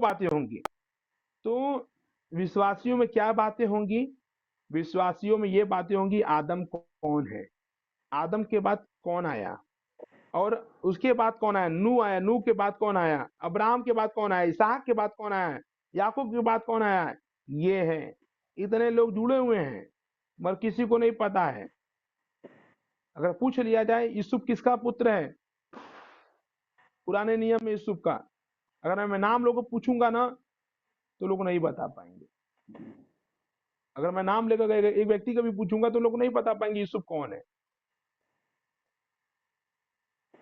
बातें होंगी। तो विश्वासियों में क्या बातें होंगी? विश्वासियों में ये बातें होंगी, आदम कौन है, आदम के बाद कौन आया, और उसके बाद कौन आया, नू आया, नू के बाद कौन आया, अब्राहम के बाद कौन आया, इसहाक के बाद कौन आया, याकूब के बाद कौन आया। ये है, इतने लोग जुड़े हुए हैं मगर किसी को नहीं पता है। अगर पूछ लिया जाए यूसुफ किसका पुत्र है, पुराने नियम में यूसुफ का, अगर मैं नाम लोगों को पूछूंगा ना तो लोग नहीं बता पाएंगे। अगर मैं नाम लेकर एक व्यक्ति का भी पूछूंगा तो लोग नहीं बता पाएंगे यूसुफ कौन है।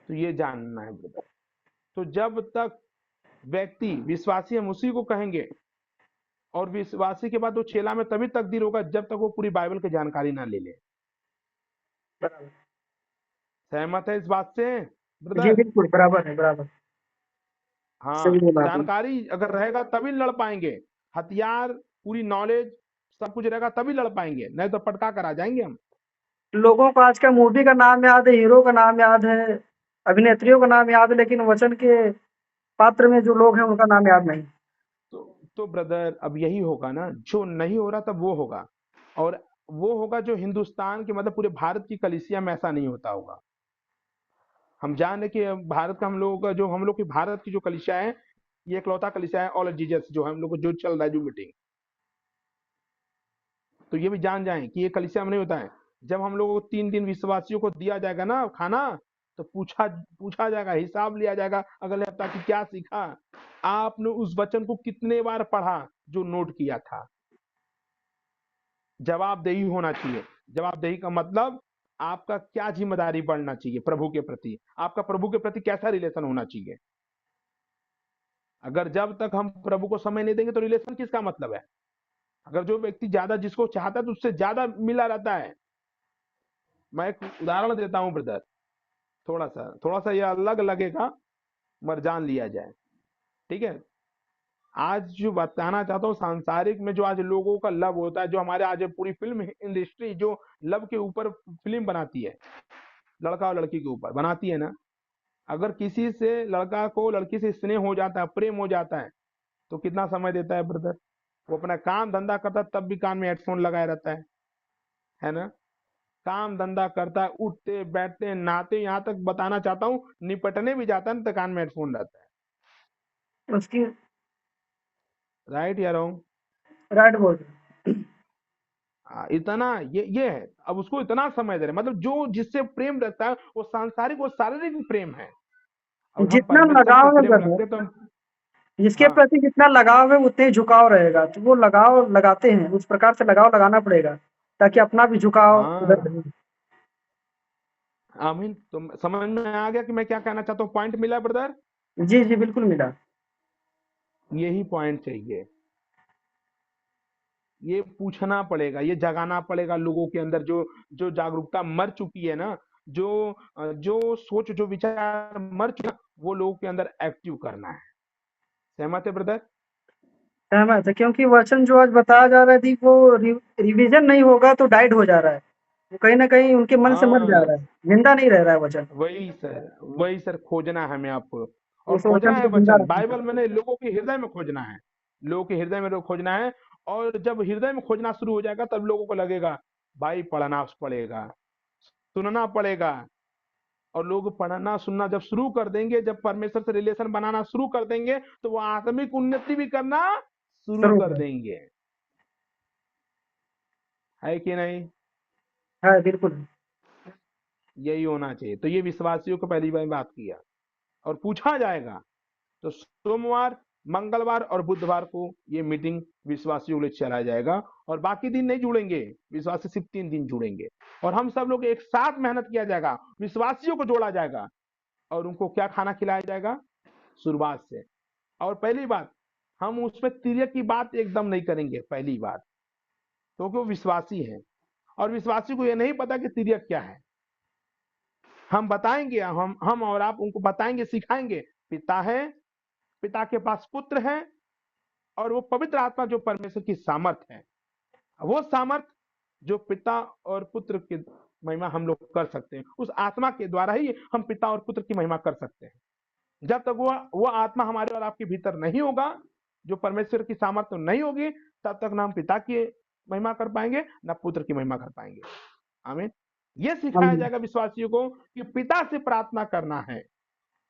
तो ये जानना है ब्रदर। तो जब तक व्यक्ति विश्वासी हम उसी को कहेंगे, और विश्वासी के बाद वो चेला में तभी तकदीर होगा जब तक वो पूरी बाइबल की जानकारी ना ले ले। सहमत है इस बात से जी ब्रदर? बिल्कुल, बराबर है, बराबर। सही हाँ, बोला आपने। जानकारी अगर रहेगा तभी लड़ पाएंगे, हथियार पूरी नॉलेज सब कुछ रहेगा तभी लड़ पाएंगे, नहीं तो पटका कर आ जाएंगे हम। लोगों को आज का मूवी का नाम याद है, हीरो का नाम याद है, अभिनेत्रियों का नाम याद है, लेकिन वचन के पात्र में जो लोग हैं उनका नाम याद नहीं। तो ब्रदर अब यही होगा ना, जो नहीं हो रहा तब वो होगा, और वो होगा जो हिंदुस्तान के मतलब पूरे भारत की कलीसिया में ऐसा नहीं होता होगा। हम जान रहे कि भारत का हम लोगों का जो हम लोग की भारत की जो कलीसिया है, ये इकलौता कलीसिया है ऑल जीसस जो हम लोग को जो चल रहा है जो मीटिंग, तो ये भी जान जाएं कि ये कलीसिया में नहीं होता है। जब हम लोगों को 3 दिन विश्वासियों को दिया जाएगा ना खाना, तो पूछा पूछा जाएगा, हिसाब लिया जाएगा अगले हफ्ता की क्या सीखा, आपने उस वचन को कितने बार पढ़ा जो नोट किया था। जवाबदेही होना चाहिए। जवाबदेही का मतलब आपका क्या जिम्मेदारी बढ़ना चाहिए प्रभु के प्रति, आपका प्रभु के प्रति कैसा रिलेशन होना चाहिए। अगर जब तक हम प्रभु को समय नहीं देंगे तो रिलेशन किसका मतलब है? अगर जो व्यक्ति ज्यादा जिसको चाहता है तो उससे ज्यादा मिला रहता है। मैं एक उदाहरण देता हूं ब्रदर, थोड़ा सा ये अलग लगेगा मगर जान लिया जाए, ठीक है। आज जो बताना चाहता हूँ, सांसारिक में जो आज लोगों का लव होता है, जो हमारे आज पूरी फिल्म इंडस्ट्री जो लव के ऊपर फिल्म बनाती है, लड़का और लड़की के ऊपर बनाती है ना, अगर किसी से लड़का को लड़की से स्नेह हो जाता है, प्रेम हो जाता है, तो कितना समय देता है ब्रदर? वो अपना काम धंधा करता है तब भी कान में हेडफोन लगाए रहता है ना? काम धंधा करता है, उठते बैठते नहाते, यहाँ तक बताना चाहता हूँ निपटने भी जाता है ना तो कान में हेडफोन रहता उसकी है। राइट या रॉन्ग? राइट बोल रहे इतना ये है। अब उसको इतना समय दे रहे, मतलब जो जिससे प्रेम रखता है वो सांसारिक वो शारीरिक प्रेम है, हैं। और हम जितना परमेश्वर से लगाव है प्रेम ब्रदर, रखते तो हम। जिसके हाँ प्रति जितना लगाव है उतने ही झुकाव रहेगा, तो वो लगाव लगाते हैं, उस प्रकार से लगाव लगाना पड़ेगा ताकि अपना भी झुकाव उधर हाँ, रहे। आमीन। तो समझ में आ गया कि मैं क्या कहना चाहता हूँ? पॉइंट मिला ब्रदर? जी जी बिल्कुल मिला। यही पॉइंट चाहिए, ये पूछना पड़ेगा, ये जगाना पड़ेगा लोगों के अंदर, जो जो जागरूकता मर चुकी है ना, जो सोच जो विचार मर चुका, वो लोगों के अंदर एक्टिव करना है। सहमत है ब्रदर? सहमत है, क्योंकि वचन जो आज बताया जा रहा है दी वो रिवीजन नहीं होगा तो डाइड हो जा रहा है, वो कहीं ना कहीं उनके मन से मर जा हाँ, रहा है, जिंदा नहीं रह रहा है वचन। वही सर खोजना है हमें आपको, और उस खोजना वचन है को जिंदा वचन रखना बाइबल है। में नहीं, लोगों के हृदय में खोजना है, लोगों के हृदय में खोजना है। और जब हृदय में खोजना शुरू हो जाएगा तब लोगों को लगेगा भाई पढ़ना पड़ेगा, सुनना पड़ेगा। और लोग पढ़ना सुनना जब शुरू कर देंगे, जब परमेश्वर से रिलेशन बनाना शुरू कर देंगे, तो वो आत्मिक उन्नति भी करना शुरू शुरू कर करें। देंगे। है कि नहीं? है बिल्कुल। यही होना चाहिए। तो ये विश्वासियों को पहली बार बात किया, और पूछा जाएगा। तो सोमवार, मंगलवार और बुधवार को ये मीटिंग विश्वासियों के लिए चला जाएगा, और बाकी दिन नहीं जुड़ेंगे विश्वासी, सिर्फ 3 दिन जुड़ेंगे। और हम सब लोग एक साथ मेहनत किया जाएगा, विश्वासियों को जोड़ा जाएगा, और उनको क्या खाना खिलाया जाएगा? शुरुआत से। और पहली बात, हम उसमें तिर्यक की बात एकदम नहीं करेंगे पहली बात, क्योंकि वो विश्वासी है, और विश्वासी को ये नहीं पता कि तिर्यक क्या है। हम बताएंगे, हम और आप उनको बताएंगे, सिखाएंगे। पिता है, पिता के पास पुत्र है, और वो पवित्र आत्मा जो परमेश्वर की सामर्थ है, वो सामर्थ जो पिता और पुत्र की महिमा हम लोग कर सकते हैं, उस आत्मा के द्वारा ही हम पिता और पुत्र की महिमा कर सकते हैं। जब तक वो आत्मा हमारे और आपके भीतर नहीं होगा, जो परमेश्वर की सामर्थ्य नहीं होगी तब तक ना हम पिता की महिमा कर पाएंगे ना पुत्र की महिमा कर पाएंगे। आमीन। ये सिखाया आमीन। जाएगा विश्वासियों को कि पिता से प्रार्थना करना है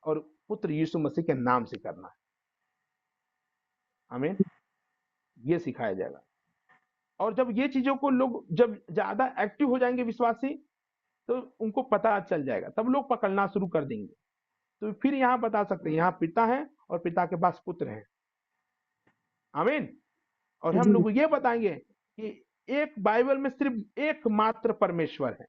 और पुत्र यीशु मसीह के नाम से करना है। आमीन। ये सिखाया जाएगा। और जब ये चीजों को लोग जब ज्यादा एक्टिव हो जाएंगे विश्वासी, तो उनको पता चल जाएगा, तब लोग पकड़ना शुरू कर देंगे। तो फिर यहाँ बता सकते हैं यहाँ पिता है और पिता के पास पुत्र है। आमीन। और हम जी। लोग ये बताएंगे कि एक बाइबल में सिर्फ एकमात्र परमेश्वर है।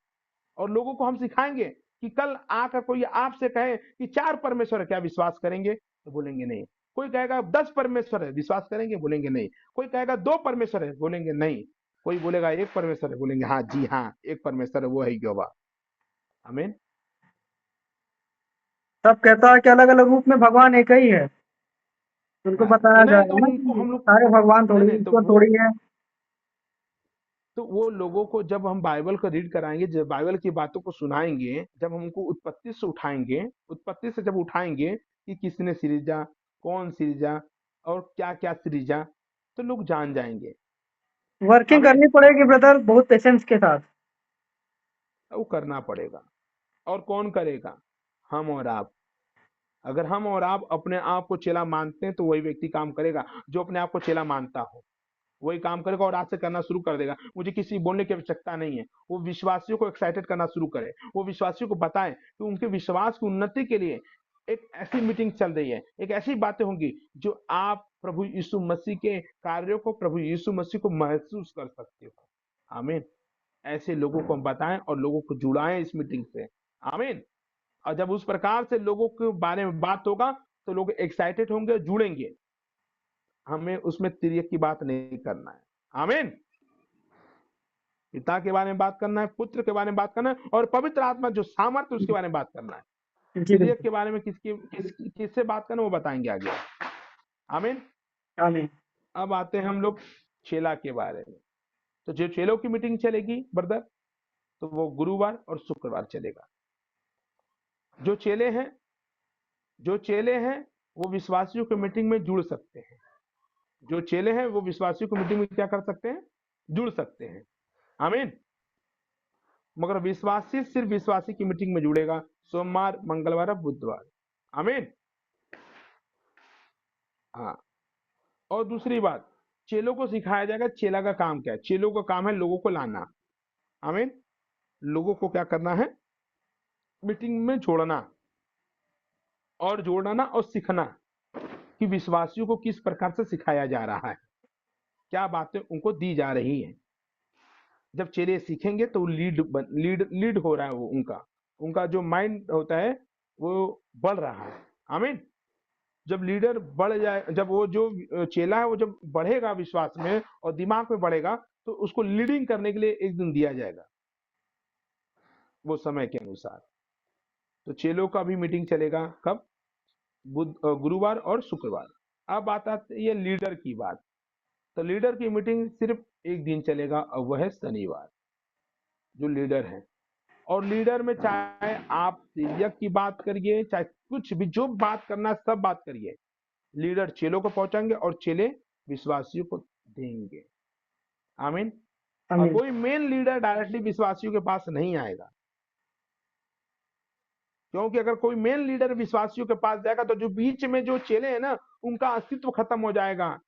और लोगों को हम सिखाएंगे कि कल आकर कोई आपसे कहे कि 4 परमेश्वर है, क्या विश्वास करेंगे? तो बोलेंगे नहीं। कोई कहेगा 10 परमेश्वर है, विश्वास करेंगे? बोलेंगे नहीं। कोई कहेगा 2 परमेश्वर है, बोलेंगे नहीं। कोई बोलेगा 1 परमेश्वर है, बोलेंगे हाँ जी हाँ 1 परमेश्वर है, वो है यहोवा। आमीन। सब कहता है कि अलग अलग रूप में भगवान एक ही है, उनको हाँ, तो बताया नहीं तो जाएगा ना उनको कि हम लोग सारे भगवान नहीं थोड़ी नहीं तो ईश्वर थोड़ी है। वो लोगों को जब हम बाइबल को रीड कराएंगे, जब बाइबल की बातों को सुनाएंगे, जब हम उनको उत्पत्ति से उठाएंगे, उत्पत्ति से जब उठाएंगे कि किसने सृजा, कौन सृजा और क्या क्या सृजा, तो लोग जान जाएंगे। वर्किंग आमीन। करनी पड़ेगी ब्रदर, बहुत पेशेंस के साथ। वो करना पड़ेगा। और कौन करेगा? हम और आप। अगर हम और आप अपने आप को चेला मानते हैं तो वही व्यक्ति काम करेगा जो अपने आप को चेला मानता हो। वही काम करेगा और आज से करना शुरू कर देगा। मुझे किसी बोलने की आवश्यकता नहीं है। वो विश्वासियों को एक्साइटेड करना शुरू करे। वो विश्वासियों को बताएं कि उनके विश्वास की उन्नति के लिए एक ऐसी मीटिंग चल रही है, एक ऐसी बातें होंगी जो आप प्रभु यीशु मसीह के कार्यों को, प्रभु यीशु मसीह को महसूस कर सकते हो। आमीन। ऐसे लोगों को हम बताएं और लोगों को जुड़ाएं इस मीटिंग से। आमीन। और जब उस प्रकार से लोगों के बारे में बात होगा तो लोग एक्साइटेड होंगे, जुड़ेंगे। हमें उसमें तिर्यक की बात नहीं करना है। आमीन। पिता के बारे में बात करना है, पुत्र के बारे में बात करना है और पवित्र आत्मा जो सामर्थ्य उसके बारे में बात करना है। जी तिर्यक बिल्कुल। के बारे में किससे बात करना वो बताएंगे आगे। आमीन। आमीन। अब आते हैं हम लोग चेला के बारे में। तो जो चेलों की मीटिंग चलेगी ब्रदर, तो वो गुरुवार और शुक्रवार चलेगा। जो चेले हैं, जो चेले हैं वो विश्वासियों की मीटिंग में जुड़ सकते हैं। जो चेले हैं वो विश्वासियों की मीटिंग में क्या कर सकते हैं? जुड़ सकते हैं। आमीन। मगर विश्वासी सिर्फ विश्वासी की मीटिंग में जुड़ेगा, सोमवार, मंगलवार और बुधवार। आमीन। हाँ। और दूसरी बात, चेलों को सिखाया जाएगा चेला का काम क्या है। चेलों का काम है लोगों को लाना। आमीन। लोगों को क्या करना है? मीटिंग में जोड़ना और जोड़ना और सीखना कि विश्वासियों को किस प्रकार से सिखाया जा रहा है, क्या बातें उनको दी जा रही हैं। जब चेले सीखेंगे तो लीड हो रहा है, वो उनका उनका जो माइंड होता है वो बढ़ रहा है। आमीन। जब लीडर बढ़ जाए, जब वो जो चेला है वो जब बढ़ेगा विश्वास में और दिमाग में बढ़ेगा, तो उसको लीडिंग करने के लिए एक दिन दिया जाएगा वो समय के अनुसार। तो चेलों का भी मीटिंग चलेगा कब? गुरुवार और शुक्रवार। अब बात आती है लीडर की बात। तो लीडर की मीटिंग सिर्फ एक दिन चलेगा और वह है शनिवार। जो लीडर है, और लीडर में चाहे आप तिर्यक की बात करिए, चाहे कुछ भी जो बात करना है सब बात करिए, लीडर चेलों को पहुंचाएंगे और चेले विश्वासियों को देंगे। आमीन। और आमीन। कोई मेन लीडर डायरेक्टली विश्वासियों के पास नहीं आएगा, क्योंकि अगर कोई मेन लीडर विश्वासियों के पास जाएगा तो जो बीच में जो चेले हैं ना, उनका अस्तित्व खत्म हो जाएगा।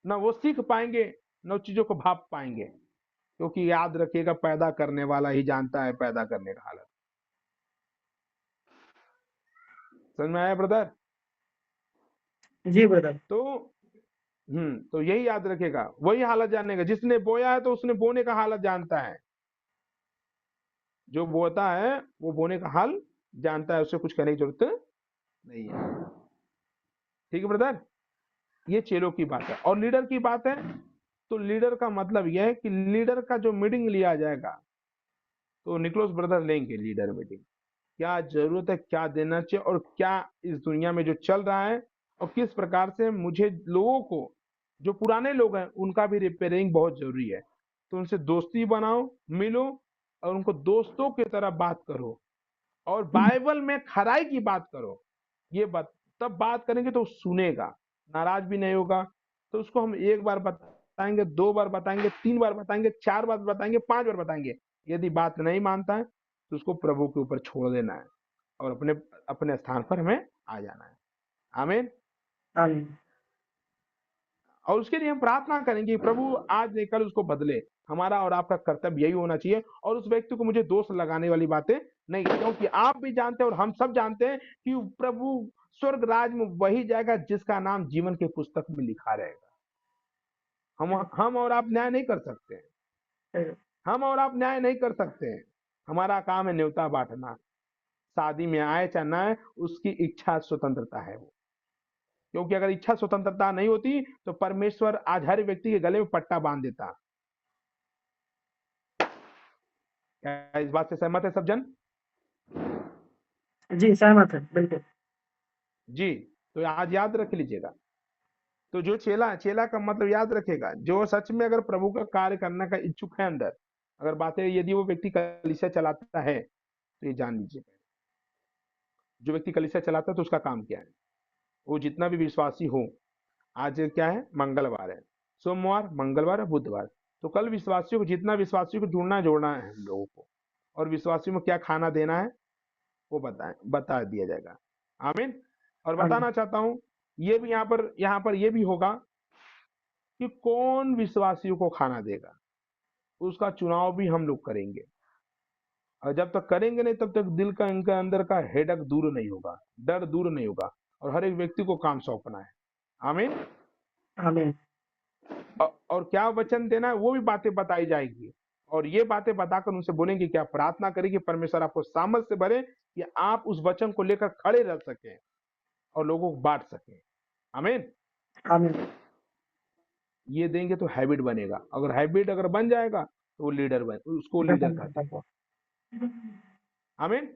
ना वो सीख पाएंगे, न उस चीजों को भाप पाएंगे। क्योंकि याद रखिएगा, पैदा करने वाला ही जानता है पैदा करने का हालत। समझ में आया ब्रदर? जी ब्रदर। तो यही याद रखेगा, वही हालत जानेगा। जिसने बोया है तो उसने बोने का हालत जानता है। जो बोता है वो बोने का हाल जानता है, उससे कुछ कहने की जरूरत नहीं है। ठीक है ब्रदर? ये चेलों की बात है। और लीडर की बात है, तो लीडर का मतलब यह है कि लीडर का जो मीटिंग लिया जाएगा, तो निकोलस ब्रदर लेंगे लीडर मीटिंग। क्या जरूरत है, क्या देना चाहिए, और क्या इस दुनिया में जो चल रहा है और किस प्रकार से मुझे लोगों को, जो पुराने लोग हैं उनका भी रिपेयरिंग बहुत जरूरी है। तो उनसे दोस्ती बनाओ, मिलो और उनको दोस्तों की तरह बात करो और बाइबल में खराई की बात करो। ये बात तब बात करेंगे तो सुनेगा। नाराज भी नहीं होगा। तो उसको हम एक बार बताएंगे, 2 बार बताएंगे, 3 बार बताएंगे, 4 बार बताएंगे, 5 बार बताएंगे। यदि बात नहीं मानता है तो उसको प्रभु के ऊपर छोड़ देना है और अपने अपने स्थान पर हमें आ जाना है। आमीन। आमीन। और उसके लिए हम प्रार्थना करेंगे प्रभु आज नहीं कल उसको बदले। हमारा और आपका कर्तव्य यही होना चाहिए। और उस व्यक्ति को मुझे दोष लगाने वाली बातें नहीं, क्योंकि आप भी जानते हैं और हम सब जानते हैं कि प्रभु स्वर्ग राज में वही जाएगा जिसका नाम जीवन के पुस्तक में लिखा रहेगा। हम और आप न्याय नहीं कर सकते हैं। हम और आप न्याय नहीं कर सकते हैं। हमारा काम है न्योता बांटना। शादी में आए चाहे ना आए, उसकी इच्छा स्वतंत्रता है वो। क्योंकि अगर इच्छा स्वतंत्रता नहीं होती तो परमेश्वर आज हर व्यक्ति के गले में पट्टा बांध देता। क्या इस बात से सहमत है सब जन? जी सहमत है बिल्कुल। जी। तो आज याद रख लीजिएगा। तो जो चेला चेला का मतलब याद रखेगा, जो सच में अगर प्रभु का कार्य करने का इच्छुक है अंदर, अगर बातें यदि वो व्यक्ति कलीसिया चलाता है तो ये जान लीजिए, जो व्यक्ति कलीसिया चलाता है तो उसका काम क्या है। वो जितना भी विश्वासी हो, आज क्या है, मंगलवार है, सोमवार मंगलवार है बुधवार, तो कल विश्वासियों को, जितना विश्वासियों को जुड़ना जोड़ना है हम लोगों को, और विश्वासियों में क्या खाना देना है वो बता दिया जाएगा। आमीन। और बताना चाहता हूं ये भी यहाँ पर ये भी होगा कि कौन विश्वासियों को खाना देगा, उसका चुनाव भी हम लोग करेंगे। और जब तक करेंगे नहीं तब तक दिल का इनका अंदर का हेडक दूर नहीं होगा, डर दूर नहीं होगा, और हर एक व्यक्ति को काम सौंपना है। आमीन। आमीन। और क्या वचन देना है वो भी बातें बताई जाएगी, और ये बातें बताकर उनसे बोलेंगे कि आप प्रार्थना करें कि परमेश्वर आपको सामर्थ से भरे कि आप उस वचन को लेकर खड़े रह सकें और लोगों को बांट सकें। आमीन। आमीन। ये देंगे तो हैबिट बनेगा। अगर हैबिट अगर बन जाएगा तो वो उसको लीडर कहते हैं। आमीन।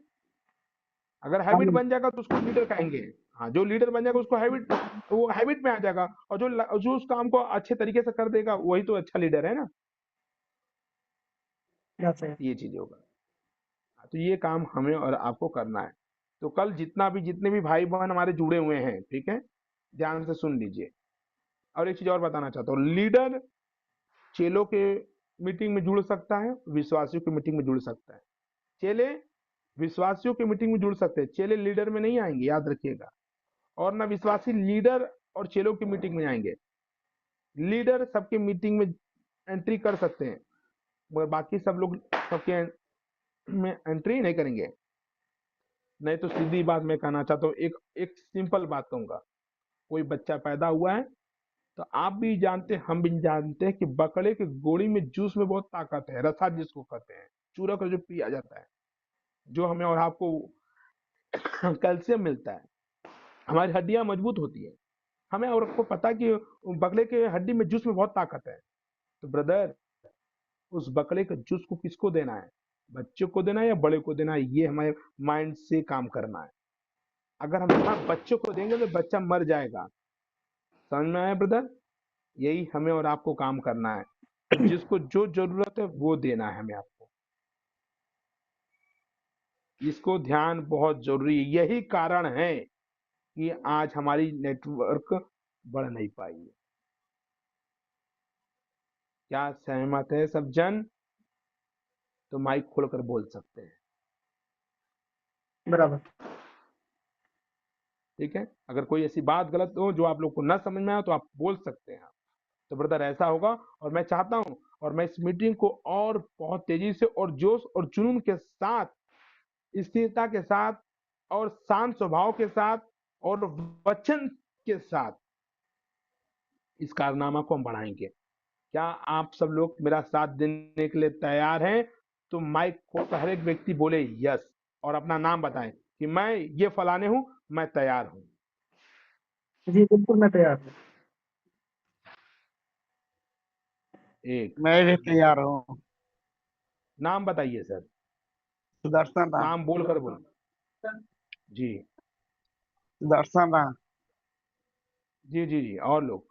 अगर हैबिट आमीन। बन जाएगा तो उसको लीडर कहेंगे। हाँ, जो लीडर बन जाएगा उसको हैबिट, वो हैबिट में आ जाएगा, और जो उस काम को अच्छे तरीके से कर देगा वही तो अच्छा लीडर है ना। ये चीज होगा। तो ये काम हमें और आपको करना है। तो कल जितने भी भाई बहन हमारे जुड़े हुए हैं, ठीक है, ध्यान से सुन लीजिए। और एक चीज और बताना चाहता हूँ, लीडर चेलों के मीटिंग में जुड़ सकता है, विश्वासियों की मीटिंग में जुड़ सकता है। चेले विश्वासियों की मीटिंग में जुड़ सकते हैं, चेले लीडर में नहीं आएंगे, याद रखिएगा। और ना विश्वासी लीडर और चेलों की मीटिंग में आएंगे। लीडर सबके मीटिंग में एंट्री कर सकते हैं, मगर बाकी सब लोग सबके में एंट्री नहीं करेंगे। नहीं तो सीधी बात मैं कहना चाहता हूँ, एक एक सिंपल बात कहूंगा। कोई बच्चा पैदा हुआ है तो आप भी जानते हैं, हम भी जानते हैं कि बकरे के गोड़ी में जूस में बहुत ताकत है, रसा जिसको कहते हैं, चूरा का जो पिया जाता है, जो हमें और आपको कैल्शियम मिलता है, हमारी हड्डियां मजबूत होती है। हमें और आपको पता है कि बकरे के हड्डी में जूस में बहुत ताकत है। तो ब्रदर, उस बकरे के जूस को किसको देना है, बच्चों को देना है या बड़े को देना है, ये हमारे माइंड से काम करना है। अगर हम यहाँ बच्चों को देंगे तो बच्चा मर जाएगा। समझ में आया ब्रदर? यही हमें और आपको काम करना है। तो जिसको जो जरूरत है वो देना है हमें आपको। इसको ध्यान बहुत जरूरी है। यही कारण है कि आज हमारी नेटवर्क बढ़ नहीं पाई है। क्या सहमत है सब जन? तो माइक खोलकर बोल सकते हैं। बराबर। ठीक है, अगर कोई ऐसी बात गलत हो जो आप लोग को ना समझ में आए तो आप बोल सकते हैं। तो ब्रदर ऐसा होगा, और मैं चाहता हूं, और मैं इस मीटिंग को और बहुत तेजी से और जोश और जुनून के साथ, स्थिरता के साथ और शांत स्वभाव के साथ और वचन के साथ इस कारनामा को हम बढ़ाएंगे। क्या आप सब लोग मेरा साथ देने के लिए तैयार हैं? तो माइक खोल कर हर एक व्यक्ति बोले यस, और अपना नाम बताएं कि मैं ये फलाने हूं, मैं तैयार हूं। जी बिल्कुल मैं तैयार हूँ। एक मैं भी तैयार हूँ। नाम बताइए सर। सुदर्शन राम। नाम बोलकर बोल। जी सुदर्शन राम। जी जी जी। और लोग?